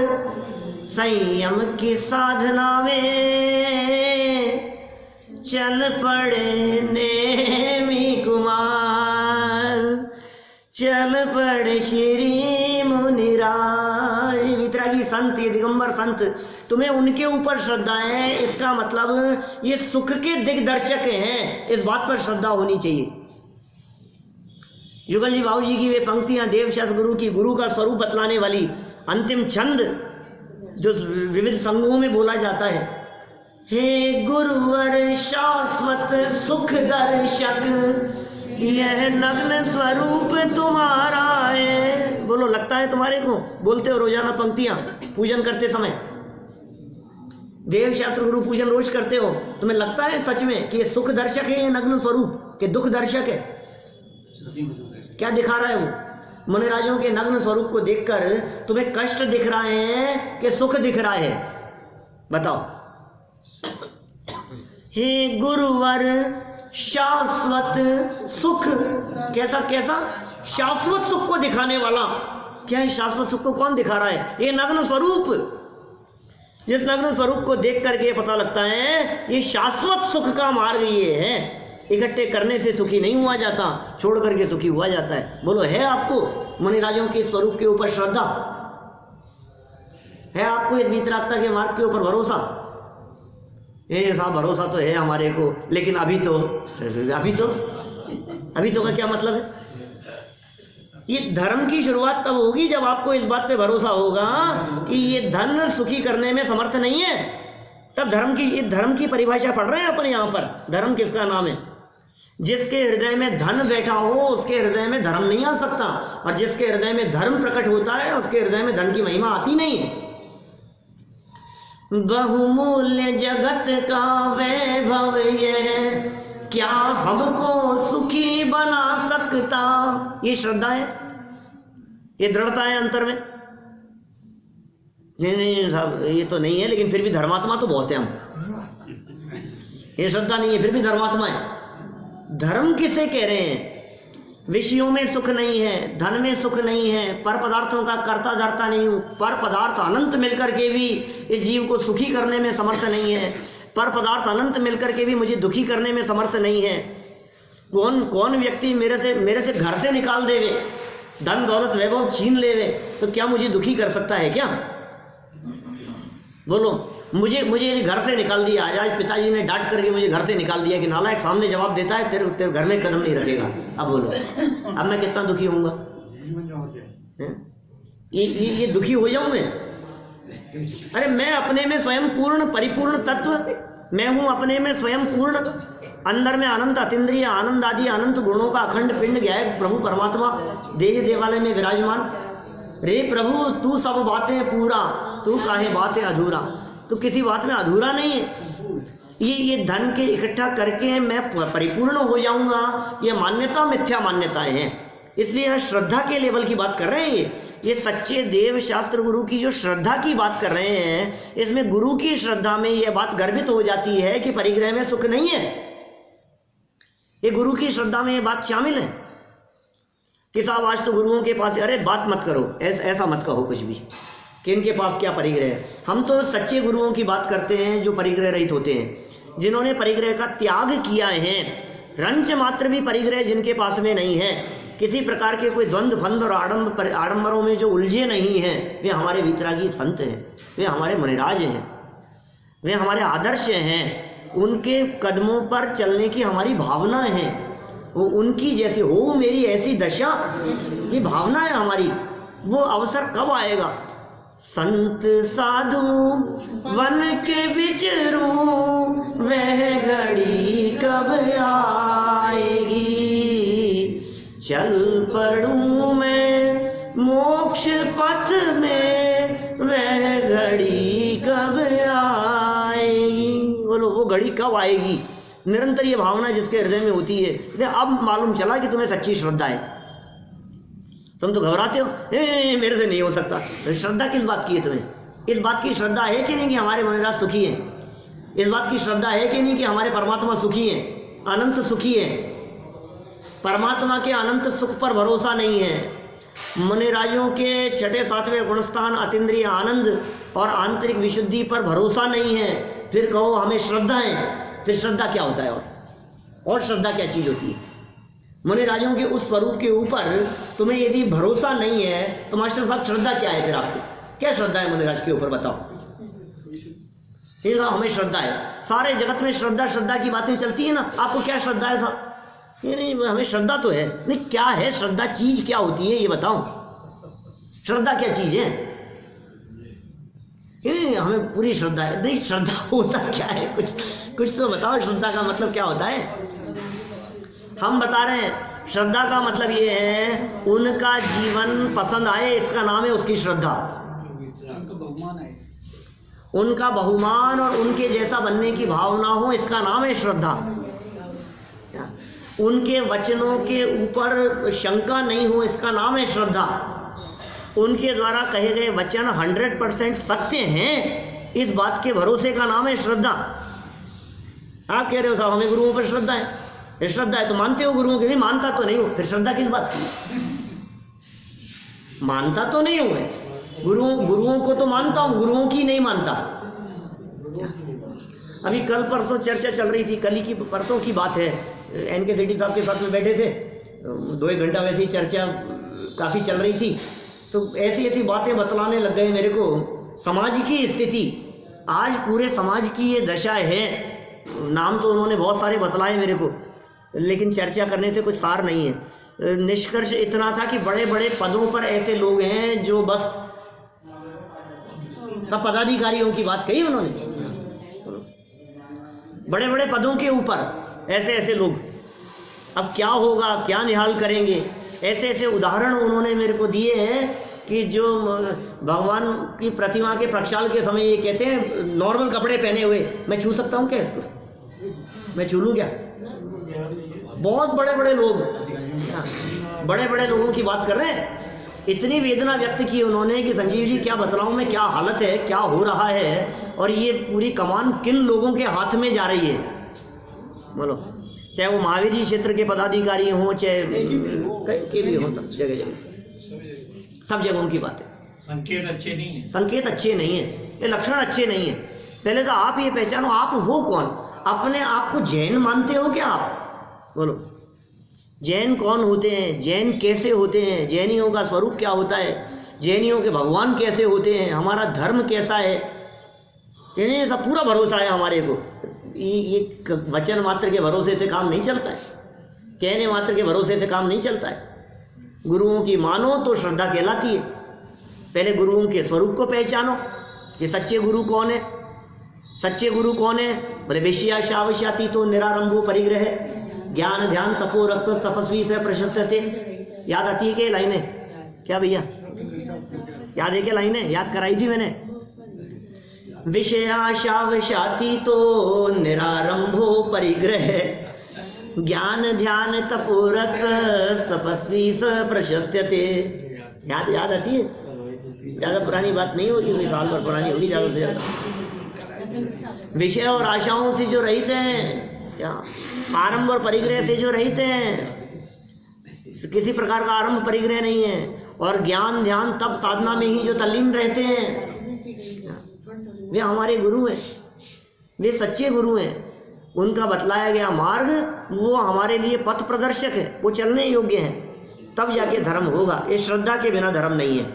संयम की साधना में चल पड़े नेमी कुमार, चल पड़े श्री मुनिराज। वितरागी संत, ये दिगंबर संत, तुम्हें उनके ऊपर श्रद्धा है, इसका मतलब ये सुख के दिग्दर्शक हैं, इस बात पर श्रद्धा होनी चाहिए। युगल जी बाबूजी की वे पंक्तियां, देवशत गुरु की, गुरु का स्वरूप बतलाने वाली अंतिम छंद जो विविध संघों में बोला जाता है, हे गुरुवर शाश्वत सुख दर्शक, यह नग्न स्वरूप तुम्हारा है। बोलो, लगता है तुम्हारे को? बोलते हो रोजाना पंक्तियां पूजन करते समय, देव शास्त्र गुरु पूजन रोज करते हो, तुम्हें लगता है सच में कि ये सुख दर्शक है, ये नग्न स्वरूप के दुख दर्शक है? क्या दिखा रहा है वो? मुनिराजों के नग्न स्वरूप को देखकर तुम्हें कष्ट दिख रहा है कि सुख दिख रहा है? बताओ। हे गुरुवर शाश्वत सुख, कैसा कैसा? शाश्वत सुख को दिखाने वाला। क्या है शाश्वत सुख को? कौन दिखा रहा है? ये नग्न स्वरूप। जिस नग्न स्वरूप को देख करके पता लगता है ये शाश्वत सुख का मार्ग ये है। इकट्ठे करने से सुखी नहीं हुआ जाता, छोड़ करके सुखी हुआ जाता है। बोलो, है आपको मुनिराजों के स्वरूप के ऊपर श्रद्धा? है आपको इस वीतरागता के मार्ग के ऊपर भरोसा? ये साहब भरोसा तो है हमारे को, लेकिन अभी तो का क्या मतलब है? ये धर्म की शुरुआत तब होगी जब आपको इस बात पे भरोसा होगा कि ये धन सुखी करने में समर्थ नहीं है, तब धर्म की परिभाषा पढ़ रहे हैं अपन यहाँ पर। धर्म किसका नाम है? जिसके हृदय में धन बैठा हो उसके हृदय में धर्म नहीं आ सकता, और जिसके हृदय में धर्म प्रकट होता है उसके हृदय में धन की महिमा आती नहीं है। बहुमूल्य जगत का वैभव ये क्या हमको सुखी बना सकता, ये श्रद्धा है, ये दृढ़ता है अंतर में। नहीं साहब ये तो नहीं है, लेकिन फिर भी धर्मात्मा तो बहुत है हम। ये श्रद्धा नहीं है फिर भी धर्मात्मा है। धर्म किसे कह रहे हैं? विषयों में सुख नहीं है, धन में सुख नहीं है, पर पदार्थों का कर्ता धर्ता नहीं हूं, पर पदार्थ अनंत मिलकर के भी इस जीव को सुखी करने में समर्थ नहीं है, पर पदार्थ अनंत मिलकर के भी मुझे दुखी करने में समर्थ नहीं है। कौन व्यक्ति मेरे से घर से निकाल देवे, धन दौलत वैभव छीन लेवे, तो क्या मुझे दुखी कर सकता है क्या? बोलो, मुझे घर से निकाल दिया, आज पिताजी ने डांट करके मुझे घर से निकाल दिया कि नालायक, सामने जवाब देता है तेरे घर में कदम नहीं रखेगा। अब बोलो, अब मैं कितना दुखी होऊंगा? ये दुखी हो जाऊं मैं? अरे मैं अपने में स्वयं पूर्ण परिपूर्ण तत्व मैं हूं, अपने में स्वयं पूर्ण, अंदर में अनंत अतीन्द्रिय आनंद आदि अनंत गुणों का अखंड पिंड गायक प्रभु परमात्मा देह देवालय में विराजमान। रे प्रभु तू सब बातें पूरा, तू काहे बातें अधूरा, तो किसी बात में अधूरा नहीं है। ये धन के इकट्ठा करके मैं परिपूर्ण हो जाऊंगा, ये मान्यता मिथ्या मान्यताएं हैं। इसलिए यह श्रद्धा के लेवल की बात कर रहे हैं। ये सच्चे देव शास्त्र गुरु की जो श्रद्धा की बात कर रहे हैं, इसमें गुरु की श्रद्धा में यह बात गर्भित हो जाती है कि परिग्रह में सुख नहीं है। ये गुरु की श्रद्धा में ये बात शामिल है कि साहब आज तो गुरुओं के पास, अरे बात मत करो, ऐसा मत कहो कुछ भी कि इनके पास क्या परिग्रह है। हम तो सच्चे गुरुओं की बात करते हैं जो परिग्रह रहित होते हैं, जिन्होंने परिग्रह का त्याग किया है, रंच मात्र भी परिग्रह जिनके पास में नहीं है, किसी प्रकार के कोई द्वंद्व फंद और आडंबरों में जो उलझे नहीं हैं, वे हमारे वितरागी संत हैं, वे हमारे मुनिराज हैं, वे हमारे आदर्श हैं। उनके कदमों पर चलने की हमारी भावना है, वो उनकी जैसे हो मेरी ऐसी दशा, ये भावना है हमारी। वो अवसर कब आएगा? संत साधु वन के विचरूं, वह घड़ी कब आएगी, चल पड़ूं मैं मोक्ष पथ में, वह घड़ी कब आएगी। बोलो, वो घड़ी कब आएगी? निरंतर ये भावना जिसके हृदय में होती है। अब मालूम चला कि तुम्हें सच्ची श्रद्धा है। तुम तो घबराते हो, मेरे से नहीं हो सकता। श्रद्धा किस बात की है तुम्हें? इस बात की श्रद्धा है कि नहीं कि हमारे मुनिराज सुखी हैं? इस बात की श्रद्धा है कि नहीं कि हमारे परमात्मा सुखी हैं, अनंत सुखी हैं? परमात्मा के अनंत सुख पर भरोसा नहीं है। मुनिराजों के छठे सातवें गुणस्थान अतीन्द्रिय आनंद और आंतरिक विशुद्धि पर भरोसा नहीं है, फिर कहो हमें श्रद्धा है। फिर श्रद्धा क्या होता है? और श्रद्धा क्या चीज होती है? मुनिराजों के उस स्वरूप के ऊपर तुम्हें यदि भरोसा नहीं है तो मास्टर साहब श्रद्धा क्या है? फिर आपको क्या श्रद्धा है मुनिराज के ऊपर? बताओ। हमें श्रद्धा है, सारे जगत में श्रद्धा श्रद्धा की बातें चलती है ना, आपको क्या श्रद्धा है साहब? नहीं, हमें श्रद्धा तो है। नहीं, क्या है श्रद्धा? चीज क्या होती है ये बताओ। श्रद्धा क्या चीज है? नहीं, हमें पूरी श्रद्धा है। नहीं, श्रद्धा होता क्या है? कुछ तो बताओ, श्रद्धा का मतलब क्या होता है? हम बता रहे हैं, श्रद्धा का मतलब ये है उनका जीवन पसंद आए, इसका नाम है उसकी श्रद्धा। उनका बहुमान और उनके जैसा बनने की भावना हो, इसका नाम है श्रद्धा। उनके वचनों के ऊपर शंका नहीं हो, इसका नाम है श्रद्धा। उनके द्वारा कहे गए वचन 100% सत्य हैं, इस बात के भरोसे का नाम है श्रद्धा। आप कह रहे हो साहब हमें गुरुओं पर श्रद्धा है। श्रद्धा है तो मानते हो गुरुओं की? नहीं, मानता तो नहीं हो। फिर श्रद्धा किस बात की? मानता तो नहीं हूं मैं, गुरुओं को तो मानता हूं, गुरुओं की नहीं मानता। अभी कल परसों चर्चा चल रही थी, कल की परसों की बात है, एनके सेठी साहब के साथ में बैठे थे, 2-1 घंटा वैसे ही चर्चा काफ़ी चल रही थी। तो ऐसी ऐसी बातें बतलाने लग गए मेरे को। समाज की स्थिति, आज पूरे समाज की ये दशा है। नाम तो उन्होंने बहुत सारे बतलाए मेरे को, लेकिन चर्चा करने से कुछ सार नहीं है। निष्कर्ष इतना था कि बड़े बड़े पदों पर ऐसे लोग हैं जो बस सब पदाधिकारियों की बात कही उन्होंने, बड़े बड़े पदों के ऊपर ऐसे ऐसे लोग। अब क्या होगा, क्या निहाल करेंगे, ऐसे ऐसे उदाहरण उन्होंने मेरे को दिए हैं कि जो भगवान की प्रतिमा के प्रक्षाल के समय ये कहते हैं नॉर्मल कपड़े पहने हुए, मैं छू सकता हूँ क्या इसको, मैं छू लूँ क्या? बहुत बड़े बड़े लोग, बड़े बड़े लोगों की बात कर रहे हैं। इतनी वेदना व्यक्त की उन्होंने कि संजीव जी क्या बतलाऊं मैं, क्या हालत है, क्या हो रहा है, और ये पूरी कमान किन लोगों के हाथ में जा रही है। बोलो, चाहे वो महावीर जी क्षेत्र के पदाधिकारी हों, चाहे के भी हों, सब जगह जगह सब जगहों की बात है। संकेत अच्छे नहीं है, संकेत अच्छे नहीं है, ये लक्षण अच्छे नहीं है। पहले तो आप ये पहचानो आप हो कौन। अपने आप को जैन मानते हो क्या आप? बोलो, जैन कौन होते हैं, जैन कैसे होते हैं, जैनियों का स्वरूप क्या होता है, जैनियों के भगवान कैसे होते हैं, हमारा धर्म कैसा है, ये सब पूरा भरोसा है हमारे को। ये वचन मात्र के भरोसे से काम नहीं चलता है, कहने मात्र के भरोसे से काम नहीं चलता है। गुरुओं की मानो तो श्रद्धा कहलाती है। पहले गुरुओं के स्वरूप को पहचानो कि सच्चे गुरु कौन है। सच्चे गुरु कौन है? बोले विषया शावशाती तो निरारंभो परिग्रह, ज्ञान ध्यान तपो रक्त तपस्वी से प्रशस्यते। याद आती है क्या लाइनें? क्या भैया याद है क्या लाइनें? याद कराई थी मैंने। विषयाशावशाती तो निरारंभो परिग्रह, ज्ञान ध्यान तपो रक्त तपस्वी स प्रशस्यते। याद आती है? ज्यादा पुरानी बात नहीं होगी, कोई साल भर पुरानी होगी ज्यादा से ज्यादा। विषय और आशाओं से जो रहित हैं, क्या आरंभ और परिग्रह से जो रहित हैं, किसी प्रकार का आरंभ परिग्रह नहीं है, और ज्ञान ध्यान तप साधना में ही जो तल्लीन रहते हैं, वे हमारे गुरु हैं, वे सच्चे गुरु हैं। उनका बतलाया गया मार्ग वो हमारे लिए पथ प्रदर्शक है, वो चलने योग्य है, तब जाके धर्म होगा। ये श्रद्धा के बिना धर्म नहीं है।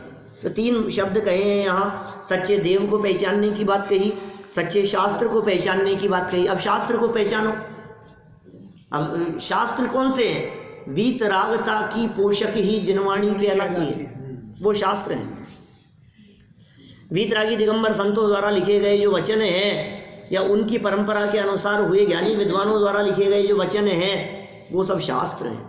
तो 3 शब्द कहे हैं यहाँ। सच्चे देव को पहचानने की बात कही, सच्चे शास्त्र को पहचानने की बात कही। अब शास्त्र को पहचानो। अब शास्त्र कौन से हैं? वीतरागता की पोषक ही जिनवाणी कहलाती है, वो शास्त्र है। वीतरागी दिगंबर संतों द्वारा लिखे गए जो वचन हैं, या उनकी परंपरा के अनुसार हुए ज्ञानी विद्वानों द्वारा लिखे गए जो वचन हैं, वो सब शास्त्र हैं।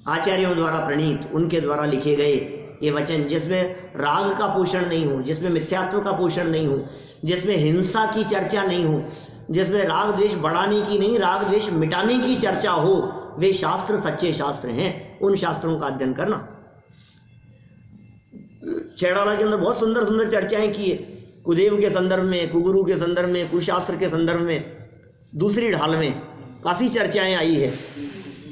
आचार्यों द्वारा प्रणीत, उनके द्वारा लिखे गए ये वचन, जिसमें राग का पोषण नहीं हो, जिसमें मिथ्यात्व का पोषण नहीं हो, जिसमें हिंसा की चर्चा नहीं हो, जिसमें राग द्वेष बढ़ाने की नहीं, राग द्वेष मिटाने की चर्चा हो, वे शास्त्र सच्चे शास्त्र हैं। उन शास्त्रों का अध्ययन करना। छेड़ाला के अंदर बहुत सुंदर सुंदर चर्चाएं की है, कुदेव के संदर्भ में, कुगुरु के संदर्भ में, कुशास्त्र के संदर्भ में, दूसरी ढाल में काफी चर्चाएं आई है।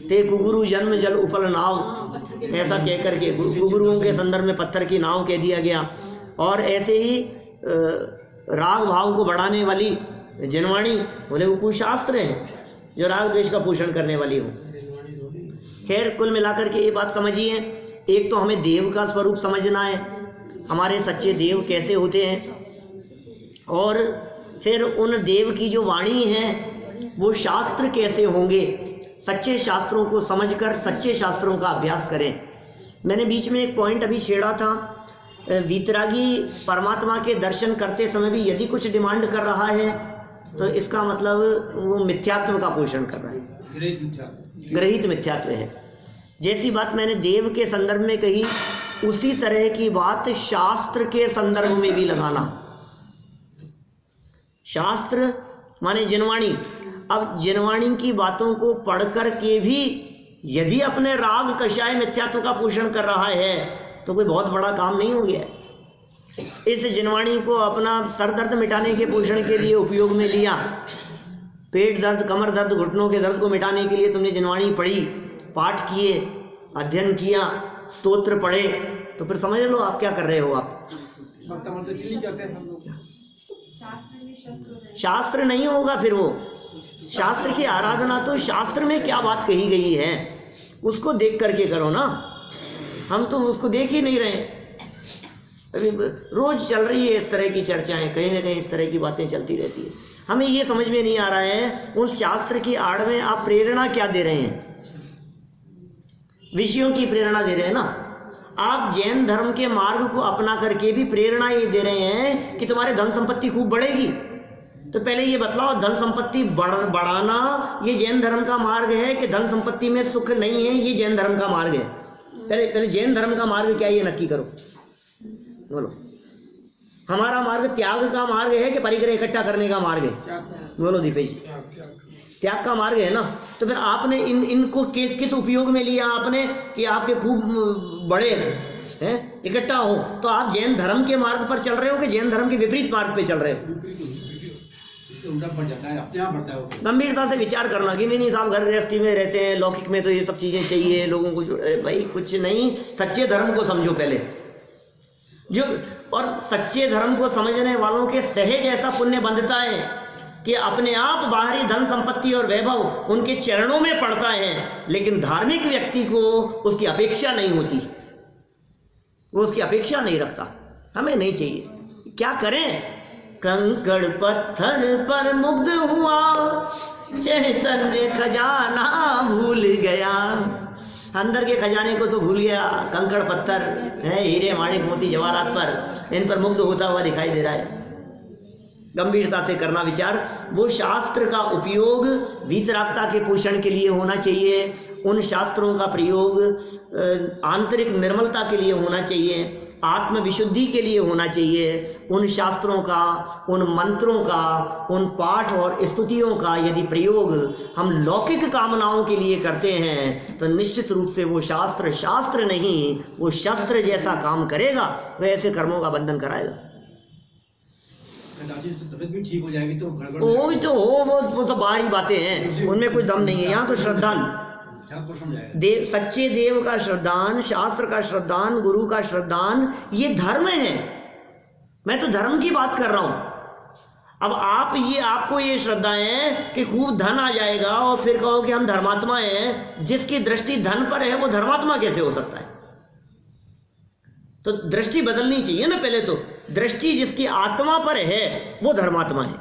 ते कुगुरु जन्म जल उपल नाव, ऐसा कह करके कुगुरुओं के संदर्भ में पत्थर की नाव कह दिया गया। और ऐसे ही राग भाव को बढ़ाने वाली जिनवाणी, बोले वो कुशास्त्र है जो राग द्वेष का पोषण करने वाली हो। खैर कुल मिलाकर के ये बात समझिए, एक तो हमें देव का स्वरूप समझना है, हमारे सच्चे देव कैसे होते हैं, और फिर उन देव की जो वाणी है वो शास्त्र कैसे होंगे। सच्चे शास्त्रों को समझकर सच्चे शास्त्रों का अभ्यास करें। मैंने बीच में एक पॉइंट अभी छेड़ा था, वीतरागी परमात्मा के दर्शन करते समय भी यदि कुछ डिमांड कर रहा है तो इसका मतलब वो मिथ्यात्व का पोषण कर रहा है, ग्रहित मिथ्यात्व है। जैसी बात मैंने देव के संदर्भ में कही, उसी तरह की बात शास्त्र के संदर्भ में भी लगाना। शास्त्र माने जिनवाणी। अब जिनवाणी की बातों को पढ़ कर के भी यदि अपने राग कषाय मिथ्यात्व का पोषण कर रहा है तो कोई बहुत बड़ा काम नहीं हो गया। इस जिनवाणी को अपना सर दर्द मिटाने के पोषण के लिए उपयोग में लिया, पेट दर्द, कमर दर्द, घुटनों के दर्द को मिटाने के लिए तुमने जिनवाणी पढ़ी, पाठ किए, अध्ययन किया, स्तोत्र पढ़े, तो फिर समझ लो आप क्या कर रहे हो। आप शास्त्र नहीं होगा फिर वो। शास्त्र की आराधना तो शास्त्र में क्या बात कही गई है उसको देख करके करो ना। हम तो उसको देख ही नहीं रहे। अभी रोज चल रही है इस तरह की चर्चाएं, कहीं ना कहीं इस तरह की बातें चलती रहती है। हमें ये समझ में नहीं आ रहा है उस शास्त्र की आड़ में आप प्रेरणा क्या दे रहे हैं। विषयों की प्रेरणा दे रहे हैं ना। आप जैन धर्म के मार्ग को अपना करके भी प्रेरणा ये दे रहे हैं कि तुम्हारे धन संपत्ति खूब बढ़ेगी। तो पहले ये बतलाओ, धन संपत्ति बढ़ाना ये जैन धर्म का मार्ग है कि धन संपत्ति में सुख नहीं है ये जैन धर्म का मार्ग है? पहले जैन धर्म का मार्ग क्या है ये नक्की करो, बोलो। हमारा मार्ग त्याग का मार्ग है कि परिग्रह इकट्ठा करने का मार्ग है? बोलो दीपेश जी। त्याग का मार्ग है ना। तो फिर आपने इनको किस उपयोग में लिया आपने कि आपके खूब बड़े हैं, इकट्ठा हो? तो आप जैन धर्म के मार्ग पर चल रहे हो कि जैन धर्म के विपरीत मार्ग पे चल रहे हो? उल्टा पड़ जाता है, अपने आप बढ़ता है वो। गंभीरता से विचार करना कि नहीं साहब घर गृहस्थी में रहते हैं, लौकिक में तो ये सब चीजें चाहिए लोगों को। भाई कुछ नहीं, सच्चे धर्म को समझो पहले जो, और सच्चे धर्म को समझने वालों के सहज ऐसा पुण्य बंधता है कि अपने आप बाहरी धन संपत्ति और वैभव उनके चरणों में पड़ता है, लेकिन धार्मिक व्यक्ति को उसकी अपेक्षा नहीं होती, वो उसकी अपेक्षा नहीं रखता। हमें नहीं चाहिए, क्या करें? कंकड़ पत्थर पर मुग्ध हुआ, चैतन्य खजाना भूल गया। अंदर के खजाने को तो भूल गया, कंकड़ पत्थर है, हीरे माणिक मोती जवाहरात पर, इन पर मुग्ध होता हुआ दिखाई दे रहा है। गंभीरता से करना विचार। वो शास्त्र का उपयोग वीतरागता के पोषण के लिए होना चाहिए, उन शास्त्रों का प्रयोग आंतरिक निर्मलता के लिए होना चाहिए, आत्म विशुद्धि के लिए होना चाहिए। उन शास्त्रों का, उन मंत्रों का, उन पाठ और स्तुतियों का यदि प्रयोग हम लौकिक कामनाओं के लिए करते हैं तो निश्चित रूप से वो शास्त्र नहीं, वो शस्त्र जैसा काम करेगा, वैसे कर्मों का बंधन कराएगा। तबियत भी ठीक हो जाएगी तो गड़बड़ वो सब बाहरी बातें हैं, उनमें कोई दम नहीं है। यहाँ तो श्रद्धान देव, सच्चे देव का श्रद्धान, शास्त्र का श्रद्धान, गुरु का श्रद्धान, ये धर्म है। मैं तो धर्म की बात कर रहा हूं। अब आपको ये श्रद्धा है कि खूब धन आ जाएगा और फिर कहो कि हम धर्मात्मा हैं। जिसकी दृष्टि धन पर है वो धर्मात्मा कैसे हो सकता है? तो दृष्टि बदलनी चाहिए ना। पहले तो दृष्टि जिसकी आत्मा पर है वो धर्मात्मा है,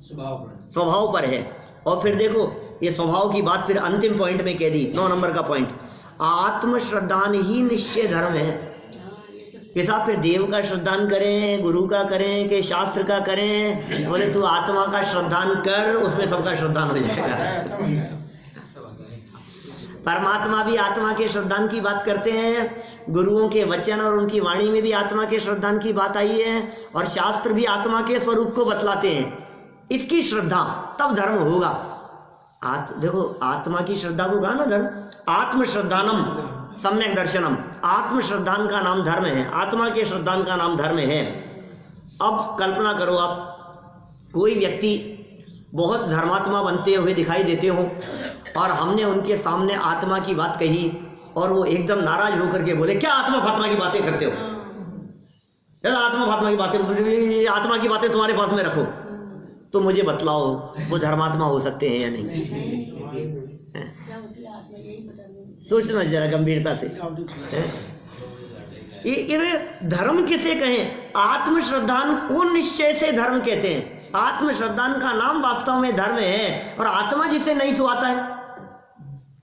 स्वभाव पर है। और फिर देखो ये स्वभाव की बात फिर अंतिम पॉइंट में कह दी, 9 नंबर का पॉइंट, आत्म श्रद्धान ही निश्चय धर्म है। ये साहब फिर देव का श्रद्धान करें, गुरु का करें कि शास्त्र का करें? बोले तू आत्मा का श्रद्धान कर, उसमें सबका श्रद्धान हो जाएगा। परमात्मा भी आत्मा के श्रद्धान की बात करते हैं, गुरुओं के वचन और उनकी वाणी में भी आत्मा के श्रद्धान की बात आई है, और शास्त्र भी आत्मा के स्वरूप को बतलाते हैं। इसकी श्रद्धा तब धर्म होगा। देखो आत्मा की श्रद्धा को कहा ना धर्म, आत्म श्रद्धानम सम्यक दर्शनम। आत्म श्रद्धान का नाम धर्म है, आत्मा के श्रद्धान का नाम धर्म है। अब कल्पना करो, आप कोई व्यक्ति बहुत धर्मात्मा बनते हुए दिखाई देते हो और हमने उनके सामने आत्मा की बात कही और वो एकदम नाराज होकर के बोले क्या आत्मा फात्मा की बातें करते हो, आत्मा फात्मा की बातें, आत्मा की बातें तुम्हारे पास में रखो, तो मुझे बतलाओ वो धर्मात्मा हो सकते हैं या नहीं? सोचना जरा गंभीरता से। ये धर्म किसे कहें? आत्म श्रद्धान को निश्चय से धर्म कहते हैं। आत्म श्रद्धान का नाम वास्तव में धर्म है। और आत्मा जिसे नहीं सुहाता है,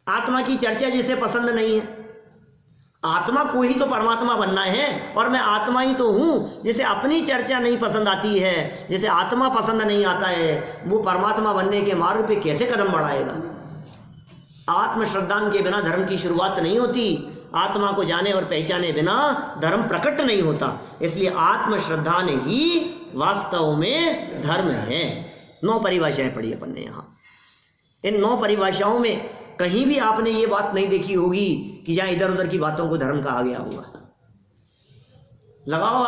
आत्मा की चर्चा जिसे पसंद नहीं है, आत्मा को ही तो परमात्मा बनना है और मैं आत्मा ही तो हूं। जिसे अपनी चर्चा नहीं पसंद आती है, जिसे आत्मा पसंद नहीं आता है, वो परमात्मा बनने के मार्ग पे कैसे कदम बढ़ाएगा? आत्म श्रद्धान के बिना धर्म की शुरुआत नहीं होती। आत्मा को जाने और पहचाने बिना धर्म प्रकट नहीं होता। इसलिए आत्म श्रद्धान ही वास्तव में धर्म है। 9 परिभाषाएं पढ़ी अपन ने यहाँ। इन 9 परिभाषाओं में कहीं भी आपने ये बात नहीं देखी होगी कि जहां इधर उधर की बातों को धर्म कहा गया होगा। लगाओ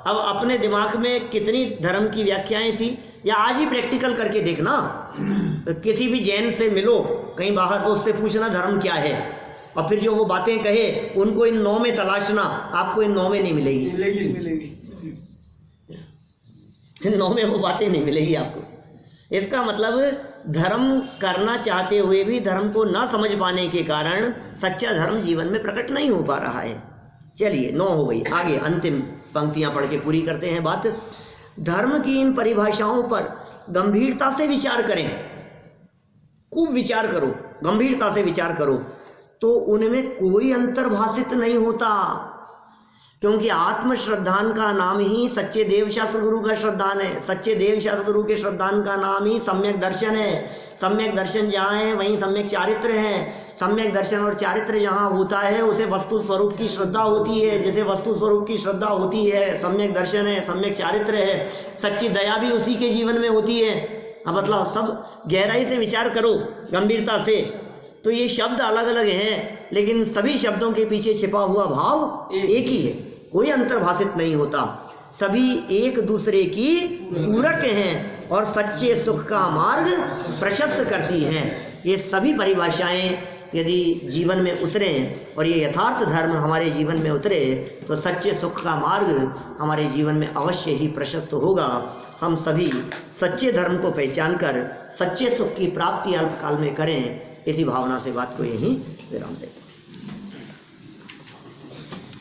अब अपने दिमाग में कितनी धर्म की व्याख्याएं थी, या आज ही प्रैक्टिकल करके देखना। किसी भी जैन से मिलो कहीं बाहर, तो उससे पूछना धर्म क्या है, और फिर जो वो बातें कहे उनको इन 9 में तलाशना। आपको इन 9 में नहीं मिलेगी। इन 9 में वो बातें नहीं मिलेगी आपको। इसका मतलब धर्म करना चाहते हुए भी धर्म को ना समझ पाने के कारण सच्चा धर्म जीवन में प्रकट नहीं हो पा रहा है। चलिए 9 हो गई। आगे अंतिम पंक्तियां पढ़ के पूरी करते हैं बात। धर्म की इन परिभाषाओं पर गंभीरता से विचार करें, खूब विचार करो, गंभीरता से विचार करो। तो उनमें कोई अंतर्भाषित नहीं होता, क्योंकि आत्म श्रद्धान का नाम ही सच्चे देव शास्त्र गुरु का श्रद्धान है। सच्चे देव शास्त्र गुरु के श्रद्धान का नाम ही सम्यक दर्शन है। सम्यक दर्शन जहाँ है वहीं सम्यक चारित्र है। सम्यक दर्शन और चारित्र जहाँ होता है उसे वस्तु स्वरूप की श्रद्धा होती है। जैसे वस्तु स्वरूप की श्रद्धा होती है, सम्यक दर्शन है, सम्यक चारित्र है, सच्ची दया भी उसी के जीवन में होती है। अब मतलब सब गहराई से विचार करो, गंभीरता से, तो ये शब्द अलग अलग हैं, लेकिन सभी शब्दों के पीछे छिपा हुआ भाव एक ही है, कोई अंतर्भाषित नहीं होता। सभी एक दूसरे की पूरक हैं और सच्चे सुख का मार्ग प्रशस्त करती हैं। ये सभी परिभाषाएं यदि जीवन में उतरें और ये यथार्थ धर्म हमारे जीवन में उतरे तो सच्चे सुख का मार्ग हमारे जीवन में अवश्य ही प्रशस्त होगा। हम सभी सच्चे धर्म को पहचान कर सच्चे सुख की प्राप्ति अल्पकाल में करें, इसी भावना से बात को यहीं विराम देते हैं।